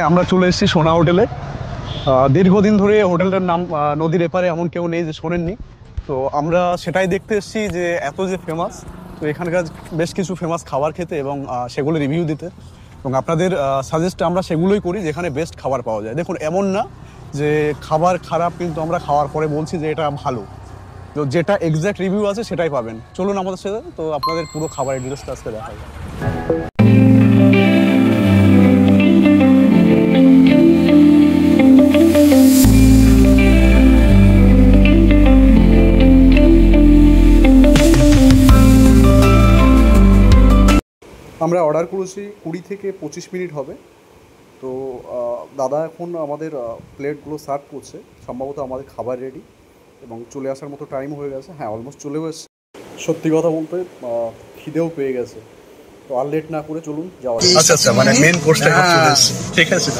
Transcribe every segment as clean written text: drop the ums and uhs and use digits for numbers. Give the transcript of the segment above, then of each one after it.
আমরা চলে এসেছি সোনা হোটেলে। দীর্ঘদিন ধরে হোটেলটার নাম নদীর এপারে এমন কেউ নেই যে শোনেননি। তো আমরা সেটাই দেখতে এসেছি যে এত যে ফেমাস, তো এখানকার বেশ কিছু ফেমাস খাবার খেতে এবং সেগুলো রিভিউ দিতে এবং আপনাদের সাজেস্ট আমরা সেগুলোই করি যেখানে বেস্ট খাবার পাওয়া যায়। দেখুন, এমন না যে খাবার খারাপ, কিন্তু আমরা খাওয়ার পরে বলছি যে এটা ভালো। তো যেটা এক্স্যাক্ট রিভিউ আছে সেটাই পাবেন। চলুন আমাদের সাথে, তো আপনাদের পুরো খাবারের ডিটেলসটা আজকে দেখা যায়। আমরা অর্ডার করেছি 20 থেকে 25 মিনিট হবে। তো দাদা এখন আমাদের প্লেটগুলো সার্ভ করছে। সম্ভবত আমাদের খাবার রেডি এবং চলে আসার মতো টাইম হয়ে গেছে। হ্যাঁ, অলমোস্ট চলেও এসেছে। সত্যি কথা বলতে খিদেও পেয়ে গেছে। তো আর লেট না করে চলুন যাওয়া। আচ্ছা, মানে মেন কোর্সটা চলে এসেছে। ঠিক আছে,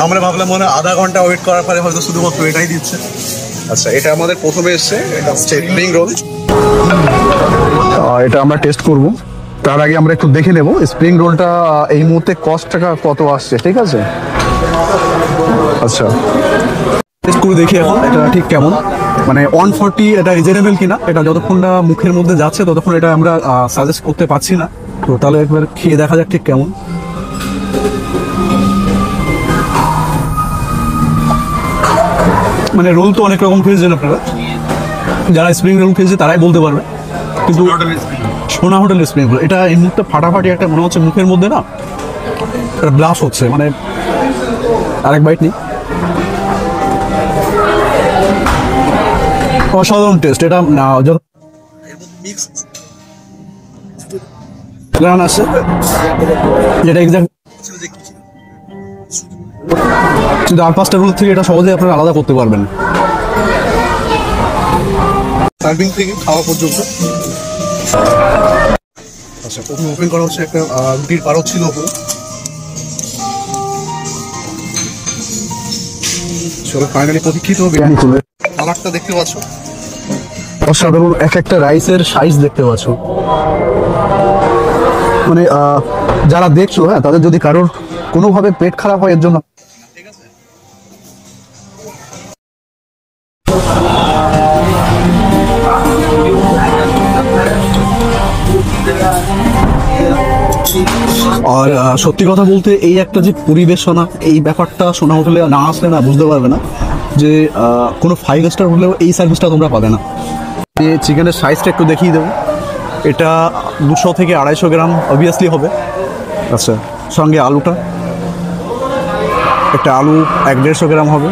আমরা ভাবলাম মনে আধা ঘন্টা ওয়েট করার পরে হয়তো শুধুমাত্র এটাই দিচ্ছে। আচ্ছা, এটা আমাদের প্রথমে এসছে, এটা হচ্ছে স্প্রিং রোল। এটা আমরা টেস্ট করব। তার আগে আমরা একটু দেখে নেব স্প্রিং রোলটা এই মুহূর্তে কস্টটা কত আসছে। ঠিক আছে, আচ্ছা টেস্ট করে দেখি এখন এটা ঠিক কেমন, মানে 140 এটা রিজনেবল কিনা। এটা যতক্ষণ না মুখের মধ্যে যাচ্ছে ততক্ষণ এটা আমরা সাজেস্ট করতে পারছি না। তো তাহলে একবার খেয়ে দেখা যাক ঠিক কেমন। মানে রোল তো অনেক রকম খেয়েছেন আপনারা, যারা স্প্রিং রোল খেয়েছে তারাই বলতে পারবে, কিন্তু সোনা হোটেলের স্প্রিং রোল এটা এই মুহূর্তে ফাটাফাটি একটা মনে হচ্ছে মুখের মধ্যে না একটা ব্লাস্ট হচ্ছে। মানে আরেক বাইট নেই, অসাধারণ টেস্ট। এটা গান আছে যেটা এক্সাক্ট কিন্তু আর 5টা রোল থেকে এটা সহজে আপনারা আলাদা করতে পারবেন। সার্ভিং থেকে খাওয়া পর্যন্ত। আচ্ছা, প্রথমে ওপেন করা হচ্ছে একটা রুটির পারদ ছিল ওপরে। চলো ফাইনালি প্রতীক্ষিত বিরিয়ানি চলে। কালারটা দেখতে পাচ্ছ, অসাধারণ। এক একটা রাইসের সাইজ দেখতে পাচ্ছ। মানে যারা দেখছো, হ্যাঁ, তাদের যদি কারোর কোনোভাবে পেট খারাপ হয় এর জন্য ঠিক আছে। আর সত্যি কথা বলতে এই একটা যে পরিবেশনা, এই ব্যাপারটা সোনা হোটেলে না আসলে না বুঝতে পারবে না যে কোনো 5 স্টার হলেও এই সার্ভিসটা তোমরা পাবে না। চিকেনের সাইজটা একটু দেখিয়ে দেবো। এটা 200 থেকে 250 গ্রাম অবভিয়াসলি হবে। আচ্ছা, সঙ্গে আলুটা, একটা আলু 150 গ্রাম হবে।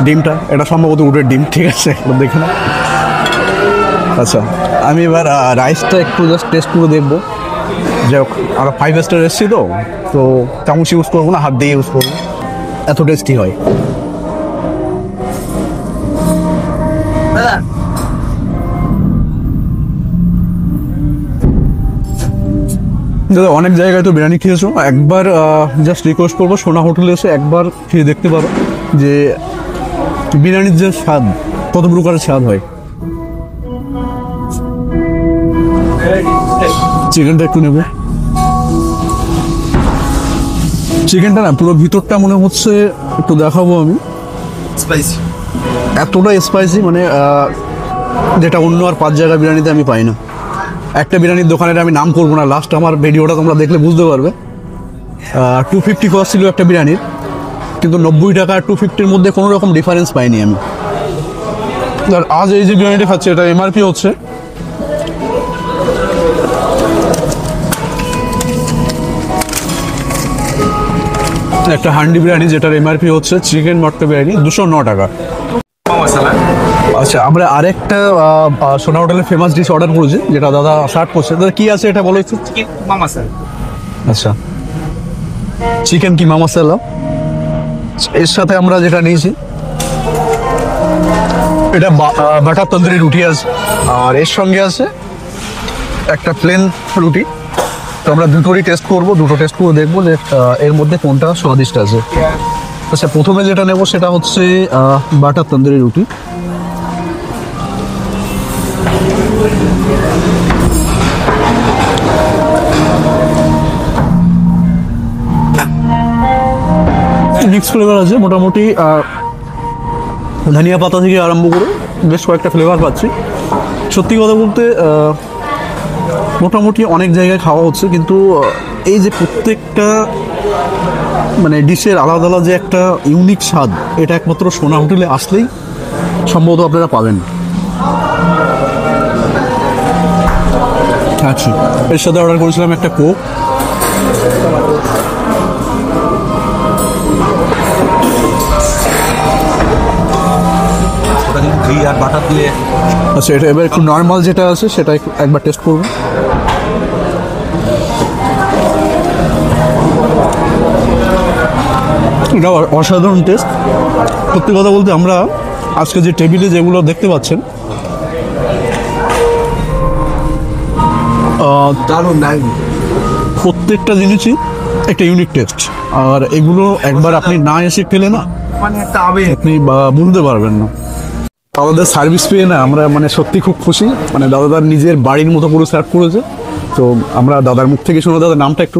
ডিমটা, এটা সম্ভবত উটের ডিম। ঠিক আছে, দেখে না। আচ্ছা, আমি এবার রাইসটা একটু জাস্ট টেস্ট করে দেখবো। যাই হোক, আমরা 5 স্টার এসেছি তো চামচ ইউজ করবো না, হাত দিয়ে ইউজ করবো, এত টেস্টি হয়। দাদা, অনেক জায়গায় তো বিরিয়ানি খেয়েছো, একবার জাস্ট রিকোয়েস্ট করবো সোনা হোটেলে এসে একবার খেয়ে দেখতে পারো যে বিরিয়ানির যে স্বাদ কত প্রকারের স্বাদ হয়। চিকেনটা একটু নেবে। চিকেনটা না পুরো ভিতরটা মনে হচ্ছে, একটু দেখাবো আমি, স্পাইসি, এতটা স্পাইসি মানে যেটা অন্য আর 5 জায়গা বিরিয়ানিতে আমি পাই না। একটা বিরিয়ানির দোকানের আমি নাম করবো না, লাস্ট আমার ভিডিওটা তোমরা দেখলে বুঝতে পারবে। 250 কস্ট ছিল একটা বিরিয়ানির, কিন্তু 90 টাকা আর 250-র মধ্যে কোনো রকম ডিফারেন্স পাইনি আমি। আর আজ এই যে বিরিয়ানিটা খাচ্ছি, এটা এমআরপি হচ্ছে একটা হান্ডি বিরিয়ানি, যেটার এমআরপি হচ্ছে চিকেন মটকা বিরিয়ানি 209 টাকা। আচ্ছা, আমরা আরেকটা সোনা হোটেলের ফেমাস ডিশ অর্ডার করেছি, যেটা দাদা সার্ভ করছে। দাদা কি আছে এটা বলো একটু। চিকেন কিমা মশলা। আচ্ছা, চিকেন কিমা মশলা। এর সাথে আমরা যেটা নিয়েছি এটা বাটার তন্দুরি রুটি আছে, আর এর সঙ্গে আছে একটা প্লেন রুটি। তো আমরা দুটোরই টেস্ট করবো, দুটো টেস্ট করে দেখবো যে এর মধ্যে কোনটা স্বাদিষ্ট আছে। আচ্ছা, প্রথমে যেটা নেব সেটা হচ্ছে বাটার তন্দুরি রুটি। মিক্স ফ্লেভার আছে মোটামুটি, ধনিয়া পাতা থেকে আরম্ভ করে বেশ কয়েকটা ফ্লেভার পাচ্ছি। সত্যি কথা বলতে মোটামুটি অনেক জায়গায় খাওয়া হচ্ছে, কিন্তু এই যে প্রত্যেকটা মানে ডিশের আলাদা আলাদা যে একটা ইউনিক স্বাদ, এটা একমাত্র সোনা হোটেলে আসলেই সম্ভবত আপনারা পাবেন। আচ্ছা, এর সাথে অর্ডার করেছিলাম একটা কোক। ঘি আর বাটার দিয়ে। আচ্ছা, এটা এবার একটু নর্মাল যেটা আছে সেটা একবার টেস্ট করবো। এটা অসাধারণ টেস্ট। সত্যি কথা বলতে আমরা আজকে যে টেবিলে যেগুলো দেখতে পাচ্ছেন, দারুণ প্রত্যেকটা জিনিসই একটা ইউনিক টেস্ট, আর এগুলো একবার আপনি না এসে খেলে না মানে একটা আবেগ। আপনি বুঝতে পারবেন না। আমাদের সার্ভিস পেয়ে না আমরা মানে সত্যি খুব খুশি। মানে দাদাদার নিজের বাড়ির মতো করে সার্ভ করেছে। তো আমরা দাদার মুখ থেকে শুনে, দাদার নামটা একটু।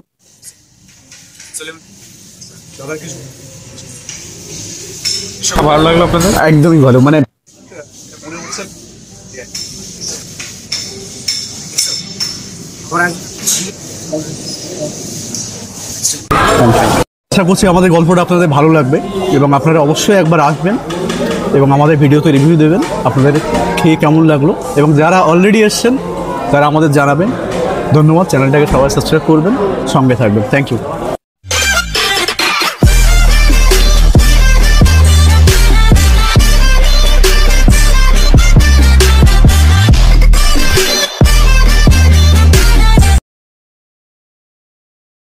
ভালো লাগলো আপনাদের? একদমই ভালো, মানে আশা করছি আমাদের গল্পটা আপনাদের ভালো লাগবে এবং আপনারা অবশ্যই একবার আসবেন এবং আমাদের ভিডিওতে রিভিউ দেবেন আপনাদের খেয়ে কেমন লাগলো, এবং যারা অলরেডি এসছেন তারা আমাদের জানাবেন। ধন্যবাদ। চ্যানেলটাকে সবাই সাবস্ক্রাইব করবেন, সঙ্গে থাকবেন। Thank you.